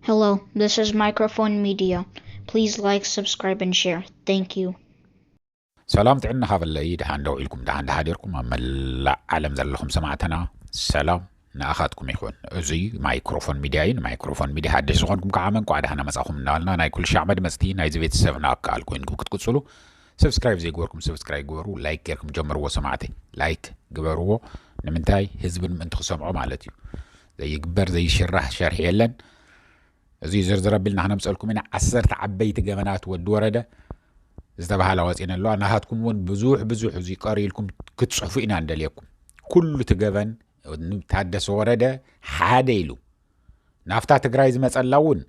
Hello, this is Microphone Media. Please like, subscribe, and share. Thank you. سلام تعنا هذا دهان دوعيلكم دهان دهاديركم أما لا عالم زلهم سمعتنا سلام نأخذكم يخون زي مايكروفون ميدياين مايكروفون ميديا حدش زغنكم كعامن قاعد هنا مساخم نالنا ناي كل شعب دمستي ناي زبيت سفنا أكالكم إنكم كتقصلوا سبسكرايب زي جوركم سبسكرايب جورو لايك كيركم جمروا سمعتي لايك جبروا نمنتاي حزب من تخصمعوا مالتي زي جبر زي شرح يلن زي زرزر بلنا هنا مسألكم هنا عسرت عبيت جمانات والدوردة زتبها لوازين الله أنا هاتكم ون بزوح زي قاري لكم كتصحفوا إن عند ليكم كل تجابن نتحدث ورده حاديلو نافتا تجراي زي مسألة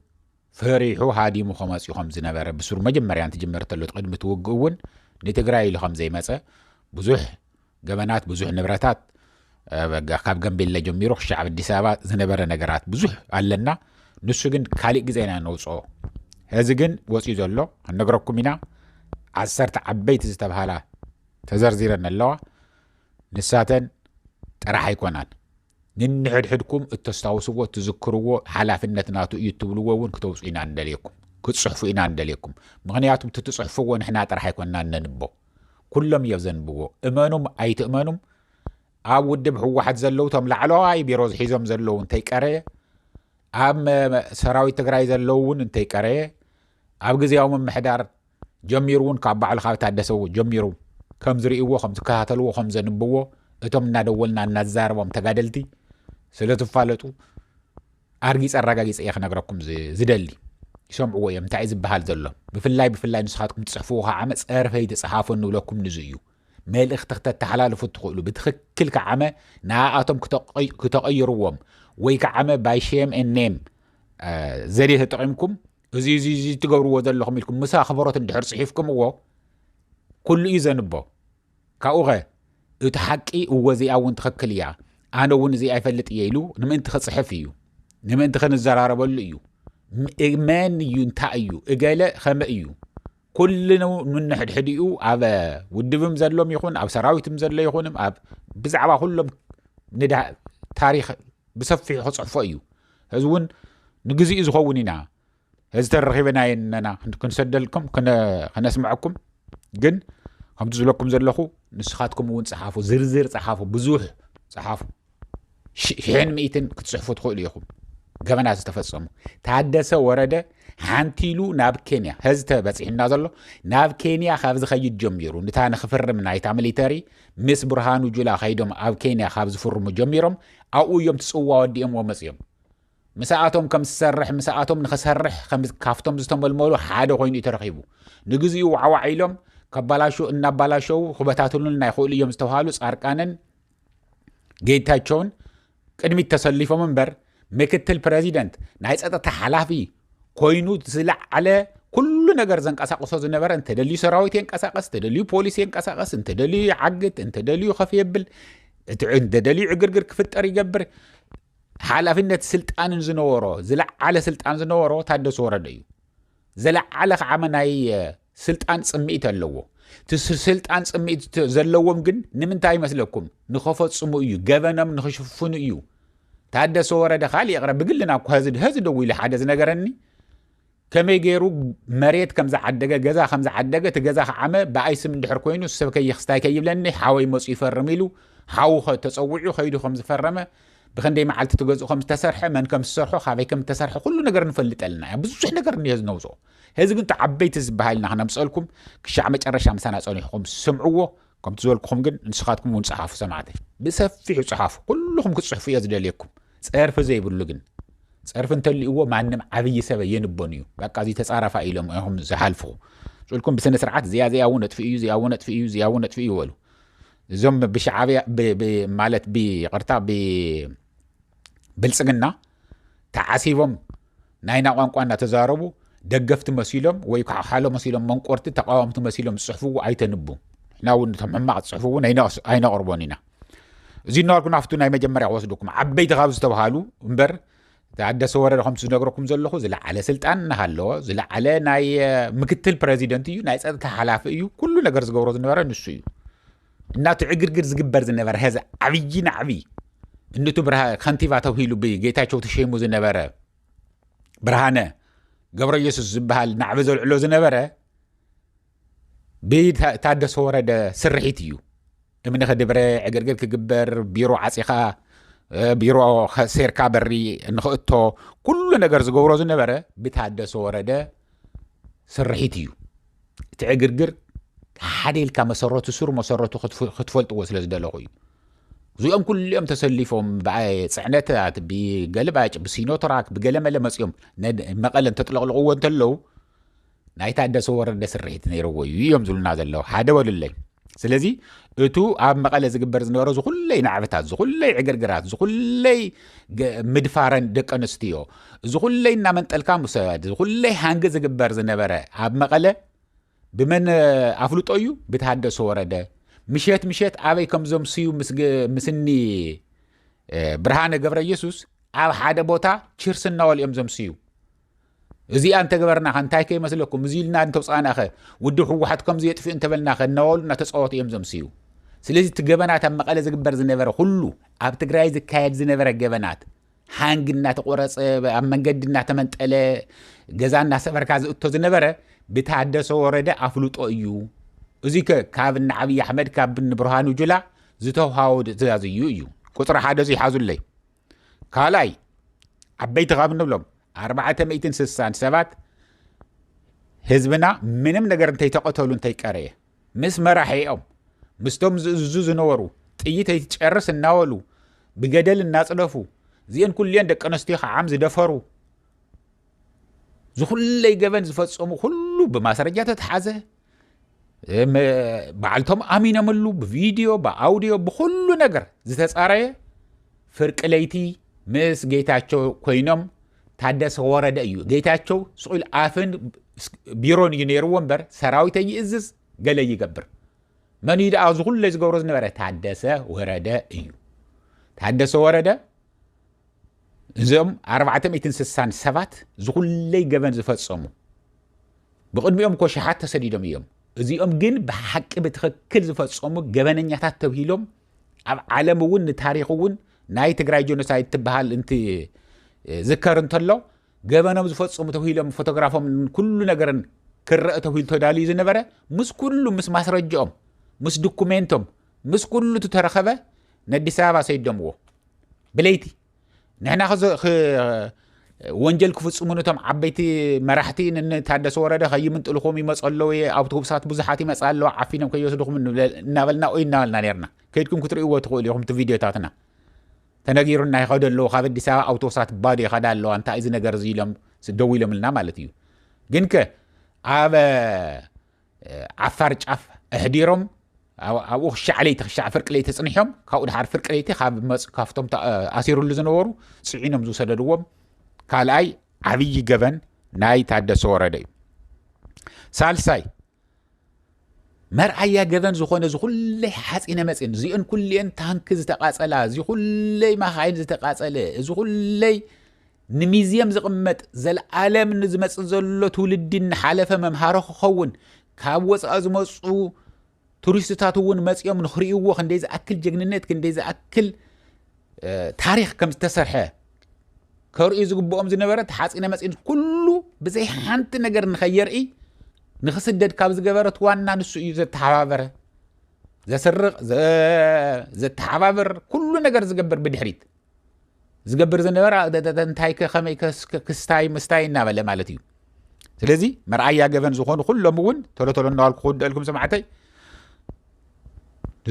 فريحو هادي مخمس يخمس نبرة بسور مجمر يعني تجمر تلو تقدم توجون نتجراي لخمس زي مسألة بزوح جبنات بزوح نبرتات قاب جنب اللي جميرو الشعب الدسابات زنبرة نجارات بزوح علنا نسجن خالق زينا نوصو هزجن وصيد الله هنقرأكم هنا عسرت عبيت زتبهالا تزرزيرنا الله نساتن راح يكونان ننحدكم التستوسوا تذكروا حلافنتنا تقولوا ون كتوصينا عندليكم كتصحفوا إنا عندليكم مغنياتهم تتصحفوا ونحنا راح يكوننا ننبو كلهم يزنبوا امانهم اي تامانهم عود دبحوا واحد زلوتهم لعلوا اي بيروز حيزهم زلون تيقريه ام سراوي تግራይ ዘለውን እንታይ ቀረ ኣብ ግዜያዊ ምሕዳር ጀሚሩን ካብ በዓል ካብ ታደሰው ጀሚሩ ከም ዝሪእዎ ከም ዝከታተልዎ ከም ዘንብዎ እቶም እናደወልና እናዛረቦም ተጋደልቲ ስለተፋለጡ ኣርጊ ፀራጋጊፅ እየ ክነግረኩም ዝደሊ ይሰምዕዎ እዮም እንታይ ዝበሃል ዘሎ ብፍላይ ንስኻትኩም ትጽሕፍዎ ዓመ ፀርፈይ ተጻሓፉ ንብለኩም ንዝዩ መልእኽቲ ክተተሓላልፉ ትኽእሉ ብትኽክል ከዓመ ንኣቶም ክተቐይርዎም ወይ ከዓመ ባይ ሼም ኤን ኔም ዘዴ ተጠቒምኩም እዚ ትገብርዎ ዘለኹም ኢልኩም ምሳ ኽበሮት እንድሕር ጽሒፍኩምዎ ኩሉ እዩ ዘንቦ ካብኡኸ እቲ ሓቂ እወዚኣ እውን ትኽክል እያ ኣነ እውን እዚ ኣይፈልጥ እየ ኢሉ ንምእንቲ ክጽሕፍ እዩ ንምእንቲ ክንዘራረበሉ እዩ መን እዩ እንታይ እዩ እገለ ኸመ እዩ ኩሉ ምንሕድሕዲኡ ኣብ ውድብም ዘሎም ይኹን ኣብ ሰራዊትም ዘሎ ይኹንም ኣብ ብዛዕባ ኩሎም ንዳ ታሪኽ بسفي خصحفو እዩ ህዝውን ንግዚኡ ዝኸውን ኢና ህዝ ተረኺበና የነና ክንሰደልኩም ከነስማዓኩም ግን ከምቲ ዝለኩም ዘለኹ ንስኻትኩም እውን ጸሓፉ ዝርዝር ጸሓፉ ብዙሕ ጸሓፉ ሽሕን ሚእትን ክትጽሕፉ ትኽእሉ ኢኹም ገበና ዝተፈጸሙ ታደሰ ወረደ ሓንቲሉ ናብ ኬንያ ህዝ ተበፂሕና ዘሎ ናብ ኬንያ ካብ ዝኸይድ ጀሚሩ ንታ ንኽፍርም ናይታ ሚሊተሪ ምስ ብርሃኑ ጁላ ኸይዶም ኣብ ኬንያ ካብ ዝፍርሙ ጀሚሮም ኣብኡ እዮም ትጽዋ ወዲኦም ወመፅዮም ምስኣቶም ከም ዝሰርሕ ምስኣቶም ንኽሰርሕ ካብቶም ዝተመልመሉ ሓደ ኮይኑ ተረኺቡ ንግዚኡ ዋዕዋዕ ኢሎም ከባላሹ እናባላሸው ክበታትሉን ናይ ክእሉ እዮም ዝተባሃሉ ጻርቃንን ጌታቸውን ቅድሚት ተሰሊፎም እምበር ምክትል ፕሬዚደንት ናይ ጸጥታ ሓላፊ ኮይኑ ዝለዓለ ኩሉ ነገር ዘንቀሳቅሶ ዝነበረ እንተደልዩ ሰራዊት የንቀሳቀስ እንተደልዩ ፖሊስ የንቀሳቀስ እንተደልዩ ይዓግት እንተደልዩ ኸፍ የብል እንተደልዩ ዕግርግር ክፍጠር ይገብር ሓላፊነት ስልጣንን ዝነበሮ ዝለዓለ ስልጣን ዝነበሮ ታደሰ ወረደ እዩ ዝለዓለ ዓመ ናይ ስልጣን ጽምኢት ኣለዎ ስልጣን ጽምኢት ዘለዎም ግን ንምንታይ ይመስለኩም ንኸፈጽሙ እዩ ገበኖም ንኽሽፍኑ እዩ ታደሰ ወረደ ካሊ ይቕረብ ብግልና እኮ ህዝ ደው ኢሉ ሓደ ዝነገረኒ ከመይ ገይሩ መሬት ከም ዝዓደገ ገዛ ከም ዝዓደገ ትገዛ ዓመ ብኣይስም እንድሕር ኮይኑ ሰብ ከይኽስታይ ከይብለኒ ሓወይ መፁ ይፈርም ኢሉ ሓው ተጸውዑ ኸይዱ ከም ዝፈረመ ብኽንደይ መዓልቲ ትገዝኡ ከም ዝተሰርሐ መን ከም ዝሰርሖ ካበይ ከም ዝተሰርሐ ኩሉ ነገር ንፈልጠልና ብዙሕ ነገር ንህዝ ነውፅኦ ህዚ ግን ተዓበይቲ ዝበሃልና ክነምፀልኩም ክሻዕ መጨረሻ ምሳና ጸኒሕኩም ስምዕዎ ከምቲ ዝበልኩኹም ግን ንስኻትኩም እውን ጸሓፉ ሰማዕተይ ብሰፊሑ ጸሓፉ ኩልኹም ክትጽሕፉ እየ ዝደልየኩም ጸርፊ ዘይብሉ ግን ጸርፊ እንተልእዎ ማንም ዓብይ ሰብ የንቦን እዩ በቃ እዚ ተጻራፋ ኢሎም እዮም ዝሓልፉ ጹልኩም ብስነ ስርዓት ዝያ እውን ነጥፊ እዩ ይበሉ እዞም ብሻዕብያ ማለት ብይቕርታ ብልጽግና ተዓሲቦም ናይና ቋንቋ እናተዛረቡ ደገፍቲ መሲሎም ወይ ከዓ ሓሎ መሲሎም መንቆርቲ ተቃዋምቲ መሲሎም ዝጽሕፍዎ ኣይተንቡ እና እውን እቶም ሕማቕ ዝጽሕፍዎ ኣይነቕርቦን ኢና እዚ እናበልኩ ናፍቱ ናይ መጀመርያ ወስደኩም ዓበይቲ ካብ ዝተባሃሉ እምበር ታደሰ ወረደ ከምቲ ዝነግረኩም ዘለኹ ዝለዓለ ስልጣን እናሃለዎ ዝለዓለ ናይ ምክትል ፕሬዚደንት እዩ ናይ ጸጥታ ሓላፊ እዩ ኩሉ ነገር ዝገብሮ ዝነበረ ንሱ እዩ እናቱ ዕግርግር ዝግበር ዝነበረ ህዚ ዓብይ ንዓብይ እንቱ ብርሃ ከንቲባ ተባሂሉ ብጌታቸው ተሸይሙ ዝነበረ ብርሃነ ገብረ ኢየሱስ ዝበሃል ናዕበ ዘልዕሎ ዝነበረ ብታደሰ ወረደ ስርሒት እዩ እምነ ከድብረ ዕግርግር ክግበር ቢሮ ዓፂኻ ቢሮ ሴርካ በሪ ንኽእቶ ኩሉ ነገር ዝገብሮ ዝነበረ ብታደሰ ወረደ ስርሒት እዩ እቲ ዕግርግር ሓደ ኢልካ መሰረቱ ሱር መሰረቱ ክትፈልጥዎ ስለ ዝደለኹ እዩ እዚኦም ኩልኦም ተሰሊፎም ፅዕነታት ብገልባጭ ብሲኖትራክ ብገለመለ መፅኦም መቐለ እንተጥለቕልቕዎ እንተለዉ ናይ ታደሰ ወረደ ስርሒት ነይርዎ እዩ እዮም ዝብሉና ዘለዉ ሓደ በሉለይ ስለዚ እቱ ኣብ መቐለ ዝግበር ዝነበረ ዝኩለይ ናዕብታት ዝኩለይ ዕግርግራት ዝኩለይ ምድፋረን ደቂ ኣንስትዮ ዝኩለይ እናመንጠልካ ሙሰድ ዝኩለይ ሃንጊ ዝግበር ዝነበረ ኣብ መቐለ ብመን ኣፍልጦ እዩ ብታደሰ ወረደ ምሸት ኣበይ ከም ዘምስዩ ምስኒ ብርሃነ ገብረ ኢየሱስ ኣብ ሓደ ቦታ ችርስ እናወልኦም ዘምስዩ እዚኣ እንተገበርናኸ እንታይ ከይመስለኩም እዚ ኢልና እንተውፃእናኸ ውድብ ሕወሓት ከምዚ የጥፍኡ እንተበልናኸ እናወሉ እናተፃወቱ እዮም ዘምስዩ ስለዚ እቲ ገበናት ኣብ መቐለ ዝግበር ዝነበረ ኩሉ ኣብ ትግራይ ዝካየድ ዝነበረ ገበናት ሃንጊ እናተቆረፀ ኣብ መንገዲ እናተመንጠለ ገዛ እናሰበርካ ዝእቶ ዝነበረ ብታደሰ ወረደ ኣፍልጦ እዩ እዚ ካብ ንዓብይ ኣሕመድ ካብ ብርሃኑ ጁላ ዝተውሃቦ ትእዛዝ እዩ ቁፅሪ ሓደ ይሓዙለይ ካልኣይ ዓበይቲ ካብ ንብሎም 467 ህዝብና ምንም ነገር እንተይተቐተሉ እንተይቀረየ ምስ መራሒኦም ምስቶም ዝእዙ ዝነበሩ ጥይት ኣይትጨርስ እናወሉ ብገደል እናፅለፉ እዚአን ኩልየን ደቂ ኣንስትዮ ከዓም ዝደፈሩ ዝኩለይ ገበን ዝፈፀሙ ኩሉ ብማስረጃ ተተሓዘ ባዓልቶም ኣሚኖምሉ ብቪድዮ ብኣውዲዮ ብኩሉ ነገር ዝተፃረየ ፍርቂ ለይቲ ምስ ጌታቸው ኮይኖም ታደሰ ወረደ እዩ ጌታቸው ስቁል ኣፍን ቢሮን እዩ ነይርዎ እምበር ሰራዊት ይእዝዝ ገለ ይገብር መን እዩ ደኣ ዝኩለይ ዝገብሮ ዝነበረ ታደሰ ወረደ እዩ ታደሰ ወረደ እዞም 467 ዝኩለይ ገበን ዝፈፀሙ ብቅድሚኦም ኮ ሸሓት ተሰዲዶም እዮም እዚኦም ግን ብሓቂ ብትኽክል ዝፈፀሙ ገበነኛታት ተብሂሎም ኣብ ዓለም እውን ንታሪክ እውን ናይ ትግራይ ጆኖሳይድ ትበሃል እንቲ ዝከር እንተሎ ገበኖም ዝፈፀሙ ተብሂሎም ፎቶግራፎም ኩሉ ነገርን ክረአ ተብሂሉ ተዳልዩ ዝነበረ ምስ ኩሉ ምስ ማስረጃኦም ምስ ዶኩሜንቶም ምስ ኩሉ ተረኸበ ንኣዲስ ኣበባ ሰይዶምዎ ብለይቲ ንሕና ወንጀል ክፍፅሙ ነቶም ዓበይቲ መራሕቲ ንታደሰ ወረደ ከይምንጥልኹም ይመፀለው ኣውቶቡሳት ብዙሓት ይመፃ ኣለዋ ዓፊኖም ከይወስድኹም እናበልና ኦይ እናበልና ነርና ከይድኩም ክትርእይዎ ትኽእሉ ኢኹም እቲ ቪድዮታትና ተነጊሩና ይኸደ ኣለዉ ካብ ኣዲስ ኣበባ ኣውቶቡሳት ባዶ ይኸዳ ኣለዋ እንታይ እዚ ነገር እዚ ኢሎም ደው ኢሎምልና ማለት እዩ ግን ከ ኣብ ዓፋር ጫፍ ኣሕዲሮም ኣብኡ ክሻዕ ለይቲ ክሻዕ ፍርቂ ለይቲ ፅኒሖም ካብኡ ድሓር ፍርቂ ለይቲ ካብቶም ኣሲሩሉ ዝነበሩ ፅዒኖም ዝውሰደድዎም ካልኣይ ዓብይ ገበን ናይ ታደሰ ወረደ እዩ ሳልሳይ መርኣያ ገበን ዝኾነ ዝኩለይ ሓፂነ መፅን እዚአን ኩልየን ታንክ ዝተቃፀላ እዚ ኩለይ መኻይን ዝተቃፀለ እዚ ኩለይ ንሚዝየም ዝቕመጥ ዘለዓለም ንዝመፅእ ዘሎ ትውልዲ ንሓለፈ መምሃሮ ክኸውን ካብ ወፃእ ዝመፁ ቱሪስትታት እውን መፅኦም ንኽርእይዎ ክንደይ ዝኣክል ጀግንነት ክንደይ ዝኣክል ታሪክ ከም ዝተሰርሐ ከርእዩ ዝግብኦም ዝነበረ ሓፂነ መፅን ኩሉ ብዘይ ሓንቲ ነገር ንኸየርኢ ንኽስደድ ካብ ዝገበረት ዋና ንሱ እዩ ዘተሓባበረ ዘስርቕ ዘተሓባበር ኩሉ ነገር ዝገብር ብድሕሪት ዝገብር ዝነበረ እንታይ ከመይ ክስታይ ምስታይ እናበለ ማለት እዩ ስለዚ መርኣያ ገበን ዝኾኑ ኩሎም እውን ቶሎ ቶሎ እናባልኩ ክውድአልኩም ሰማዕተይ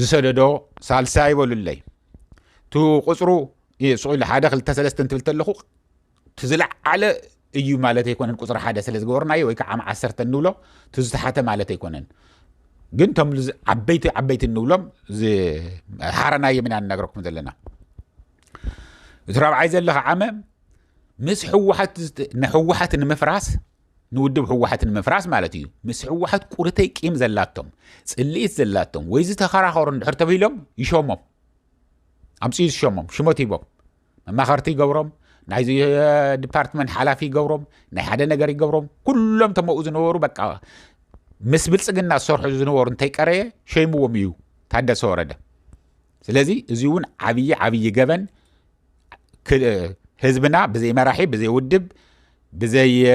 ዝሰደዶ ሳልሳይ ይበሉለይ ቱ ቁፅሩ ስቁል ሓደ 2 3 እንትብል ተለኹ ትዝለዓለ እዩ ማለት ኣይኮነን ቁፅሪ ሓደ ስለ ዝገበርናዮ ወይ ከዓ 10 እንብሎ ትዝተሓተ ማለት ኣይኮነን ግን ቶም ዓበይቲ እንብሎም ሓረናዮ ኢና ንነግረኩም ዘለና እቲ ራብዓይ ዘለኸ ዓመ ምስ ሕወሓት ንምፍራስ ንውድብ ሕወሓት ንምፍራስ ማለት እዩ ምስ ሕወሓት ቁርተይ ቂም ዘላቶም ፅልኢት ዘላቶም ወይ ዝተኸራኸሩ እንድሕር ተባሂሎም ይሾሞም ኣምፅኡ ዝሾሞም ሽሞት ሂቦም መማኸርቲ ይገብሮም ናይ ዲፓርትመንት ሓላፊ ይገብሮም ናይ ሓደ ነገር ይገብሮም ኩሎም ተመኡ ዝነበሩ በቃ ምስ ብልፅግና ዝሰርሑ ዝነበሩ እንተይቀረየ ሸይምዎም እዩ ታደሰ ወረደ ስለዚ እዚ እውን ዓብይ ገበን ህዝብና ብዘይ መራሒ ብዘይ ውድብ بزي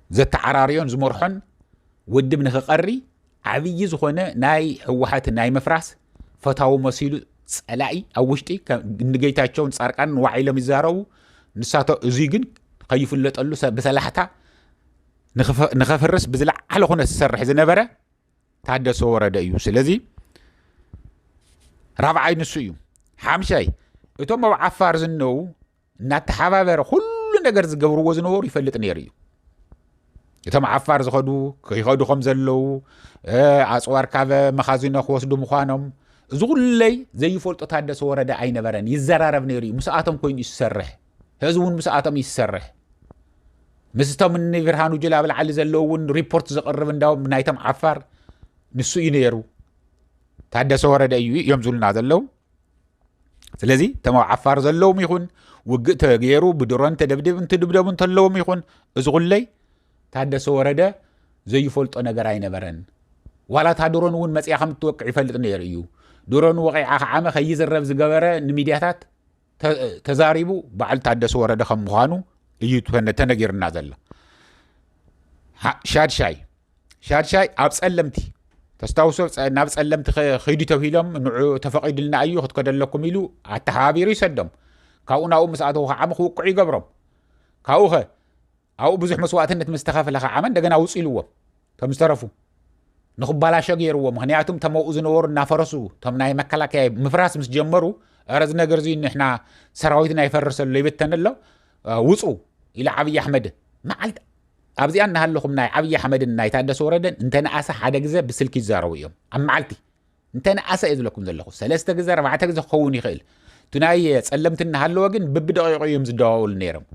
زتعراريون زمرحن ودب نخقري عبي زخونه ناي حوحات ناي مفراس فتاو مسيلو صلاي او وشتي نغيتاچون صارقان وعيلم يزارو نساتو ازيغن خيفلطلو بسلاحتا نخفرس بزلع على خونه تسرح زنبره تادسو ورده እዩ ስለዚህ رابعاي نسو እዩ ሓምሻይ እቶም ኣብ ዓፋር ዝነው እናተሓባበረ ኩሉ ነገር ዝገብርዎ ዝነበሩ ይፈልጥ ነይሩ እዩ እቶም ዓፋር ዝኸዱ ከይኸዱ ከም ዘለው ኣጽዋር ካብ መኻዚኖ ክወስዱ ምዃኖም እዚ ኩለይ ዘይፈልጦ ታደሰ ወረደ ኣይነበረን ይዘራረብ ነይሩ እዩ ምስኣቶም ኮይኑ ይሰርሕ ህዝቡን ምስኣቶም ይሰርሕ ምስቶም ንብርሃኑ ጅላ ብልዓሊ ዘለውን ሪፖርት ዝቕርብ እንዳው ናይቶም ዓፋር ንሱ እዩ ነይሩ ታደሰ ወረደ እዩ እዮም ዝብሉና ዘለው ስለዚ ተማ ዓፋር ዘለውም ይኹን ውግእ ተገይሩ ብድሮን ተደብደብን ትድብደቡን ተለውም ይኹን እዚ ኩለይ ታደሰ ወረደ ዘይፈልጦ ነገር ኣይነበረን ዋላ ታድሮን እውን መጽያ ከም ትወቅዕ ይፈልጥ ነይሩ እዩ ድሮን ወቂዓ ዓመ ከይዝረብ ዝገበረ ንሚድያታት ተዛሪቡ በዓል ታደሰ ወረደ ከም ምዃኑ እዩ ተነጊርና ዘሎ ሻድሻይ ኣብ ጸለምቲ ተስታውሶ ናብ ጸለምቲ ኸይዱ ተባሂሎም ንዑ ተፈቂድልና እዩ ክትከደለኩም ኢሉ ኣተሓባቢሩ ይሰዶም ካብኡ ናብኡ ምስኣተው ዓመ ክውቅዑ ይገብሮም ካብኡ ኸ ኣብኡ ብዙሕ መስዋዕትነት ምስተኸፈለ ዓመ እንደገና ውፅ ኢልዎም ከም ዝተረፉ ንኽባላሸ ገይርዎ ምክንያቱም ተመኡ ዝነበሩ እናፈረሱ ቶም ናይ መከላከያ ምፍራስ ምስ ጀመሩ ኣረ እዚ ነገር እዚ ንሕና ሰራዊትና ይፈርሰሉ ይበተነሎ ውፁ ኢላ ዓብይ ኣሕመድ መዓልት ኣብዚኣ እናሃለኹም ናይ ዓብይ ኣሕመድን ናይ ታደሰ ወረደን እንተነኣሰ ሓደ ግዜ ብስልኪ ይዛረቡ እዮም ኣብ መዓልቲ እንተነኣሰ እየ ዝብለኩም ዘለኹ 3 ግዜ 4 ግዜ ክኸውን ይኽእል እቲ ናይ ጸለምቲ እናሃለወ ግን በብደቂቑ እዮም ዝደዋወሉ ነይሮም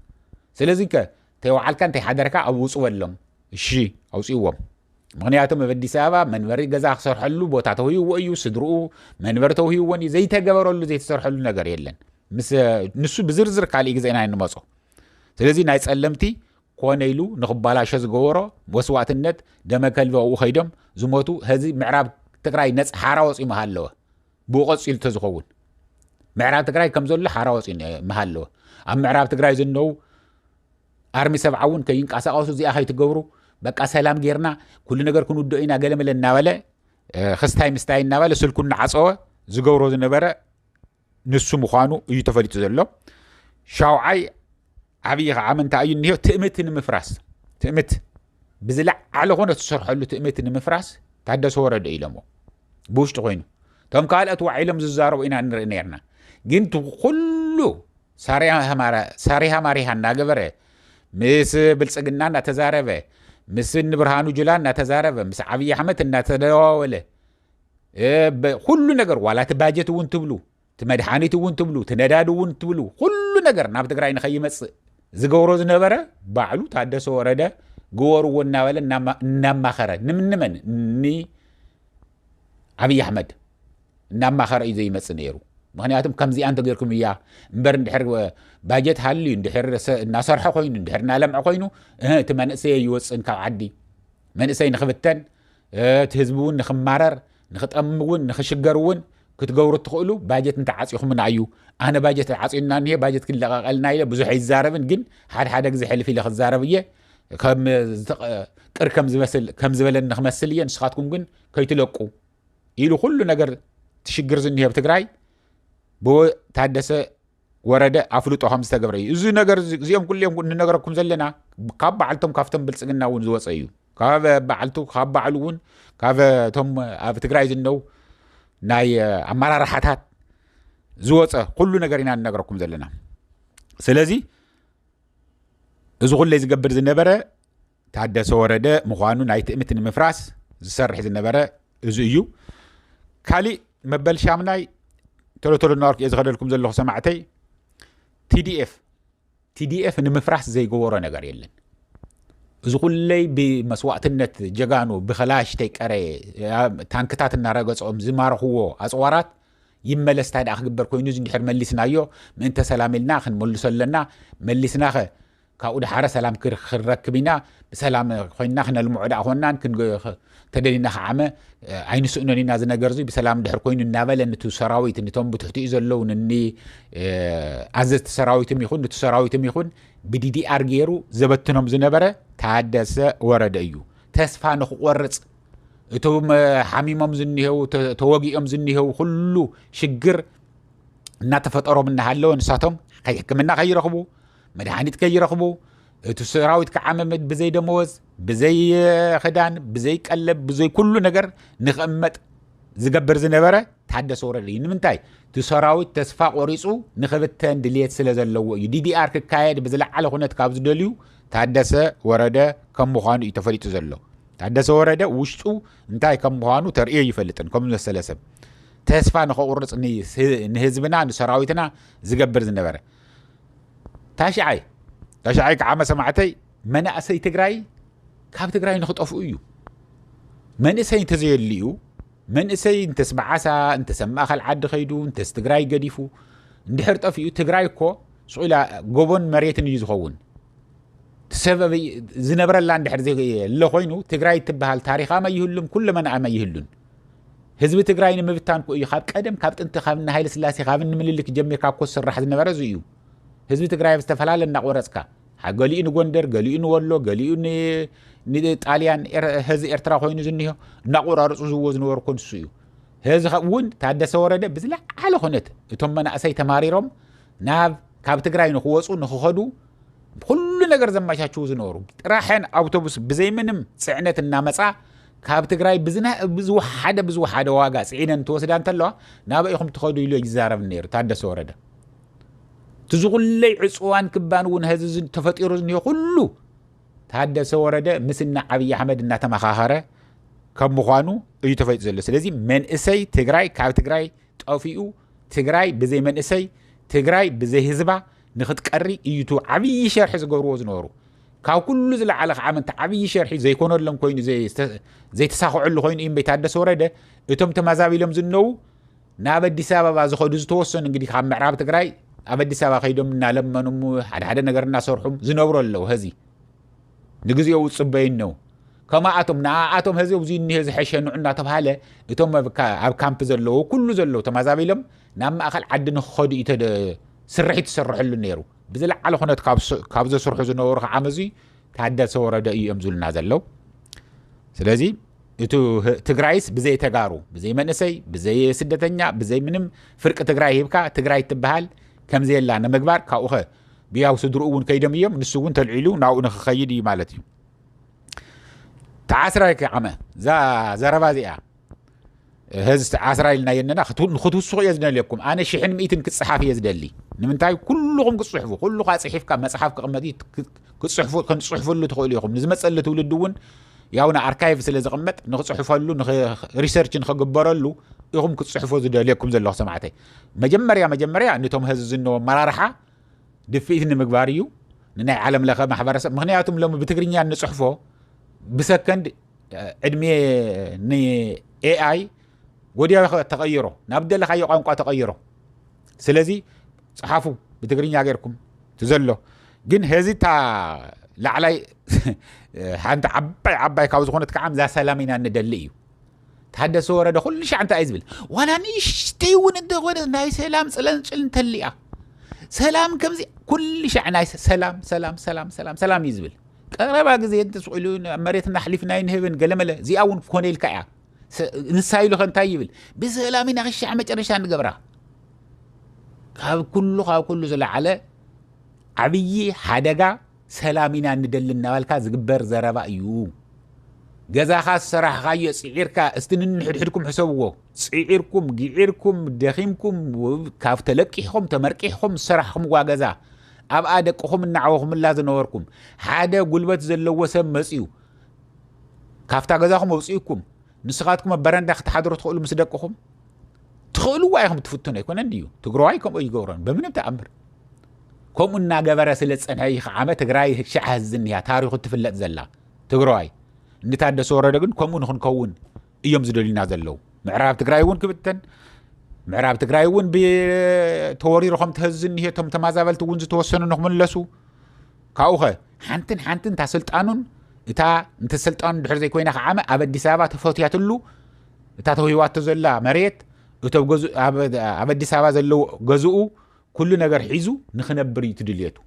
ስለዚ ከ ተይዋዓልካ እንታይ ሓደርካ ኣብ ውፁ በሎም እሺ ኣውፅይዎም ምክንያቱም ኣብ ኣዲስ ኣበባ መንበሪ ገዛ ክሰርሐሉ ቦታ ተውሂብዎ እዩ ስድርኡ መንበሪ ተውሂብዎን እዩ ዘይተገበረሉ ዘይተሰርሐሉ ነገር የለን ንሱ ብዝርዝር ካልእ ግዜ ኢና ንመፆ ስለዚ ናይ ጸለምቲ ኮነ ኢሉ ንኽባላሸ ዝገበሮ መስዋዕትነት ደመከልቢ ኣብኡ ኸይዶም ዝሞቱ ህዚ ምዕራብ ትግራይ ነፃ ሓራ ወፂኡ መሃለወ ብቆፂሉ ተዝኸውን ምዕራብ ትግራይ ከም ዘሎ ሓራ ወፂኡ መሃለወ ኣብ ምዕራብ ትግራይ ዝነው ኣርሚ ሰብዓውን ከይንቀሳቀሱ እዚኣ ከይትገብሩ በቃ ሰላም ጌርና ኩሉ ነገር ክንውድኦ ኢና ገለመለ እናበለ ክስታይ ምስታይ እናበለ ስልኩ እናዓፀወ ዝገብሮ ዝነበረ ንሱ ምዃኑ እዩ ተፈሊጡ ዘሎ ሻውዓይ ዓብይ ዓመ እንታይ እዩ እኒሄ ትእምት ንምፍራስ ትእምት ብዝለዓለ ኮነ ትሰርሐሉ ትእምት ንምፍራስ ታደሰ ወረደ ኢሎሞ ብውሽጢ ኮይኑ ቶም ካልኦት ዋዒሎም ዝዛረቡ ኢና ንርኢ ነርና ግን ኩሉ ሳሪሃ ማሪሃ እናገበረ ምስ ብልጽግና እናተዛረበ ምስ ንብርሃኑ ጁላ እናተዛረበ ምስ ዓብይ ኣሕመድ እናተደዋወለ ኩሉ ነገር ዋላ ባጀት እውን ትብሉ መድሓኒት እውን ትብሉ ነዳዲ እውን ትብሉ ኩሉ ነገር ናብ ትግራይ ንኸይመጽእ ዝገብሮ ዝነበረ ባዕሉ ታደሰ ወረደ ገወርዎ እናበለ እናማኸረ ንምንመን ዓብይ ኣሕመድ እናማኸረ እዩ ዘይመጽእ ነይሩ ምክንያቱም ከምዚ አንተ ገርኩም እያ እምበር እንድሕር ባጀት ሃልዩ እንድሕር እናሰርሐ ኮይኑ እንድሕር እናለምዐ ኮይኑ እቲ መንእሰይ ይወፅን ካብ ዓዲ መንእሰይ ንኽብተን እቲ ህዝቢ እውን ንኽማረር ንኽጠምም እውን ንኽሽገር እውን ክትገብሩ ትኽእሉ ባጀት እንተዓፂኹምና እዩ ኣነ ባጀት ዓፂና እንሄ ባጀት ክለቐቐልና ኢለ ብዙሕ ይዛረብን ግን ሓደ ግዜ ሕልፍ ኢለ ክዛረብ እየ ቅር ከም ዝበለን ንኽመስል እየ ንስኻትኩም ግን ከይትለቁ ኢሉ ኩሉ ነገር ትሽግር ዝንሄ ብትግራይ ብታደሰ ወረደ ኣፍልጦ ከም ዝተገብረ እዩ እዚ ነገር እዚኦም ኩሎም ንነገረኩም ዘለና ካብ በዓልቶም ካብቶም ብልጽግና እውን ዝወፀ እዩ ካብ በዓልቱ ካብ በዓሉ እውን ካብ ቶም ኣብ ትግራይ ዝነው ናይ ኣመራርሓታት ዝወፀ ኩሉ ነገር ኢና ንነገረኩም ዘለና ስለዚ እዚ ኩለይ ዝገብር ዝነበረ ታደሰ ወረደ ምዃኑ ናይ ትእምት ንምፍራስ ዝሰርሕ ዝነበረ እዚ እዩ ካልእ መበል ሻምናይ ቶሎ ናርክ ዝኸደልኩም ዘለኹ ሰማዕተይ ቲዲኤፍ ንምፍራስ ዘይገበሮ ነገር የለን እዚ ኩለይ ብመስዋዕትነት ጀጋኑ ብኸላሽ ተይቀረ ታንክታት እናረገጾም ዝማርኽዎ ኣጽዋራት ይመለስ ታዲኣ ክግበር ኮይኑ እዚ እንድሕር መሊስናዮ ምእንተ ሰላም ኢልና ክንመልሶ ኣለና መሊስናኸ كاود حارة سلام كركبينا بسلام خوينا خنا المعدة أخونا كن تدلينا خامة عين سؤنني نازنا جرزي بسلام دحر كوين النابل إن تسراويت إن توم بتحتي زلون إني عزت سراويت ميخون تسراويت ميخون بدي أرجيرو زبطنهم زنبرة تعدس ورد أيو تسفى نخورت توم حميمهم زنيه وتواجيهم زنيه وكله شجر ناتفتقروا من هاللو نساتهم كمنا غير رخبو مدحانيت كي يرخبو تسراويت كعممت بزي دموز بزي خدان بزي قلب بزي كل نجر نخمت زقبر زنبرة تحدث ورلي نمنتاي تسراويت تسفى قريصو نخبتن دليت سلازلو دي دي ار كايد بزلع على خنت كابز دليو تحدث ورده كم مخانو يتفريت زلو تحدث ورده وشتو انتاي كم مخانو ترئيه يفلتن كم السلاسب تسفى نخورص نهزبنا نسراويتنا زقبر زنبرة تاشعي كعامة سمعتي منع أسي تقراي كاب تقراي نخط أفويو من أسي تزيليو من أسي انت سبعاسا انت سماخ العد خيدو انت استقراي قديفو اندحرت أفيو تقراي كو سؤلا قوبون مريتن يزخون تسبب زنبر اللي اندحر زي اللي خوينو تقراي تبهال تاريخا ما يهلم كل منع ما يهلون هزب تقراي نمبتان كو يخاب قدم كابت انت خابنا هاي لسلاسي خابن من اللي كجمير كاب كسر راح زنبر زيو هزب تقراي بستفلال النقورسكا قالي إنه غندر قالي إنه والله قالي إنه طاليان هذا إرترا خوينو زنيه نقور أرسو زوز نور كونسيو هذا وين تعدى سورده بس لا على خنت ثم أنا أسي تماريرهم ناب كاب تقراي نخوصو نخخدو كل نجر زي ما شاشوز نورو راحين أوتوبوس بزي منهم سعنة النامسة كاب تقراي بزو حدا واقع سعينا توسدان تلوا ناب يخم تخدو يلو يزارب النير تعدى سورده تزغل لي عصوان كبان ون هزز تفطيرو زنيو كله تحدث ورده مسنا عبي احمد እና ተመኻኸረ ከም ምዃኑ እዩ ተፈይጥ ዘሎ ስለዚ መንእሰይ ትግራይ ካብ ትግራይ ጠፊኡ ትግራይ ብዘይ መንእሰይ ትግራይ ብዘይ ህዝባ ንኽትቀሪ እዩቱ ዓብይ ሸርሒ ዝገብርዎ ዝነበሩ ካብ ኩሉ ዝለዓለ ዓመንት ዓብይ ሸርሒ ዘይኮነሎም ኮይኑ ዘይተሳኽዐሉ ኮይኑ እዮም ቤታደሰ ወረደ እቶም ተማዛቢሎም ዝነው ናብ አዲስ አበባ ዝኸዱ ዝተወሰኑ እንግዲህ ካብ ምዕራብ ትግራይ ኣብ አዲስ አበባ ከይዶም እናለመኑም ሓደ ነገር እናሰርሑም ዝነብሩ ኣለው ህዚ ንግዚኡ ጽበይን ነው ከማኣቶም ናኣቶም ህዚ ኣብዚ እንሄ ዝሐሸኑ እናተባሃለ እቶም ኣብ ካምፕ ዘለው ኩሉ ዘለው ተማዛቢሎም ናብ ማእኸል ዓዲ ንኽኸዱ ኢተ ስርሒት ዝሰርሑሉ ነይሩ ብዝለዓለ ኩነት ካብ ዘስርሑ ዝነበሩ ዓመዚ ታደሰ ወረደ እዮም ዝብልና ዘለው ስለዚ እቱ ትግራይስ ብዘይ ተጋሩ ብዘይ መንእሰይ ብዘይ ስደተኛ ብዘይ ምንም ፍርቂ ትግራይ ሂብካ ትግራይ ትበሃል كم زي الله نمجبر كأوه بياو صدرون كيدم يوم نسوون تلعلو ناو نخيدي مالتي تعسرك عمه زربازيا هز تعسري لنا يننا خطو السوق يزنا لكم أنا شحن ميتن كالصحافي يزدلي نمنتاي كلهم كالصحفو كله صحيف كمصحف كقمدي كالصحفو كان صحفو اللي تقول لكم لازم تسأل تولدون ياونا أركايف سلزق قمت نصحفو له ريسيرش نخجبر له يقوم كتصحفو زدليكم زي الله سمعتي مجمريا انتم هززنو مرارحه دفيتن مغباريو ننا عالم لخ محبرسب مخنياتهم لما بتغرينيا نصحفو بسكند ادمي ني اي اي وديا تغيروا نبدل خي قانقا تغيروا سلازي صحافو بتغرينيا غيركم تزلو جن هزيتا لعلي حنت عباي كاوز خونت كعام ذا سلامينا ندليو تحدث ورده كل شيء أنت عايز بال ولا نشتيون أنت غير ناي سلام تليا سلام كم زي كل شيء ناي سلام يزبل قربا زي أنت سؤالون مريتنا حلفنا ينهبن قلمله زي أون كونيل كايا نسايلو خن تايبل بسلامنا غش عمج رشان قبره كله زل على عبي حدقة سلامنا ندلنا والكاز قبر زربا يو جزا خاص صراح غاية سعيرك استنن حدكم حسوه سعيركم جعيركم دخيمكم كاف تلقيهم تمرقيهم صراحهم واجزا أبقى دقهم النعوهم اللازم نوركم هذا قلبت زلوا سمسيو كاف تجزاهم وسيكم نسخاتكم برندة تحضروا تقولوا مصدقهم تقولوا وايهم تفتون يكون عنديو تقرأيكم أي جوران بمن بتأمر كم الناجبرة سلسة هاي عامة تقرأي شعه الزنية تاريخ تفلت زلا تقرأي نتعدى صورة دقن كمون خن كون يوم زدلنا زلوا معراب تقرأيون كبتن معراب تقرأيون بتوري رقم تهزن هي تم تمازابل تونز توصلنا نخمن لسو كاوخه حنتن تا سلطانون اتا انت سلطان دحر زي كوينا عامه اب اديس ابا تفوتياتلو اتا توهيوات زلا مريت اتو غزو اب اديس ابا زلو غزو كل ነገር حيزو نخنبر يتدليتو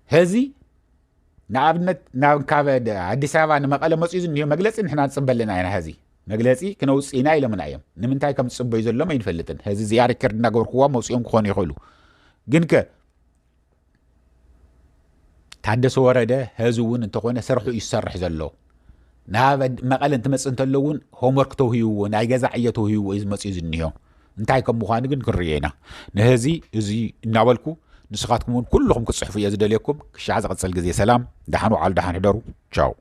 هذه نابنت ناب كاب اديس ابا نمقله مصيز ني مغلص نحنا نصبلنا اينا هذه مغلصي كنوصينا الى من ايام نمنتاي كم صبي زلو ما ينفلتن هذه زياره كرد نغوركوا موصيهم كون يخلو جنك ታደሰ ወረደ ህዝውን እንተኮነ ሰርሑ ይሰርሕ ዘሎ ናብ መቀለ እንትመጽ እንተለውን ሆምወርክ ተውሂው ናይ ገዛ ዕየት ተውሂው እዚ መጽ ዝንዮ እንታይ ከም ምዃኑ ግን ክርየና ነዚ እዚ እናበልኩ ንስኻትኩም ኩልኩም ክጽሕፉ የዝደልየኩም ክሻዕ ዝቕጽል ግዜ ሰላም ደሓኑ ዓል ደሓን ሕደሩ ቻው